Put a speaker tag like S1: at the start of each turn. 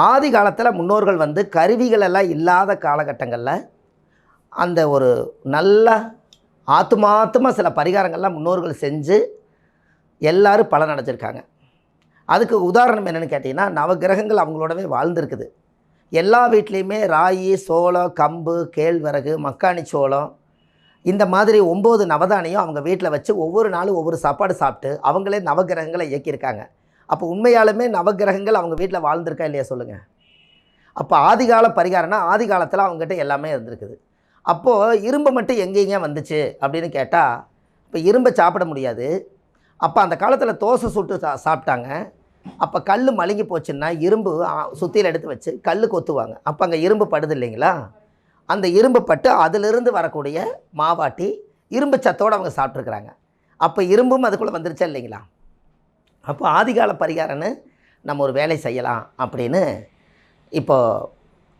S1: ஆதி காலத்தில் முன்னோர்கள் வந்து கருவிகள் எல்லாம் இல்லாத காலகட்டங்களில் அந்த ஒரு நல்ல ஆத்துமாத்தமாக சில பரிகாரங்கள்லாம் முன்னோர்கள் செஞ்சு எல்லோரும் பலன் அடைஞ்சிருக்காங்க. அதுக்கு உதாரணம் என்னென்னு கேட்டிங்கன்னா, நவகிரகங்கள் அவங்களோடவே வாழ்ந்துருக்குது. எல்லா வீட்லேயுமே ராகி, சோளம், கம்பு, கேழ்வரகு, மக்காணி சோளம் இந்த மாதிரி 9 நவதானியம் அவங்க வீட்டில் வச்சு ஒவ்வொரு நாளும் ஒவ்வொரு சாப்பாடு சாப்பிட்டு அவங்களே நவகிரகங்களை இயக்கியிருக்காங்க. அப்போ உண்மையாலுமே நவகிரகங்கள் அவங்க வீட்டில் வாழ்ந்திருக்கா இல்லையா சொல்லுங்கள். அப்போ ஆதிகால பரிகாரம்னா ஆதி காலத்தில் அவங்ககிட்ட எல்லாமே இருந்திருக்குது. அப்போது இரும்பு மட்டும் எங்கேங்க வந்துச்சு அப்படின்னு கேட்டால், இப்போ இரும்பை சாப்பிட முடியாது. அப்போ அந்த காலத்தில் தோசை சுட்டு சாப்பிட்டாங்க. அப்போ கல் மழுங்கி போச்சுன்னா இரும்பு சுத்தியில் எடுத்து வச்சு கல் கொத்துவாங்க. அப்போ அங்கே இரும்பு படுது இல்லைங்களா, அந்த இரும்பு பட்டு அதிலிருந்து வரக்கூடிய மாவாட்டி இரும்பு சத்தோடு அவங்க சாப்பிட்ருக்குறாங்க. அப்போ இரும்பும் அதுக்குள்ளே வந்துருச்சா இல்லைங்களா. அப்போ ஆதிகால பரிகாரம்னு நம்ம ஒரு வேலை செய்யலாம் அப்படின்னு இப்போது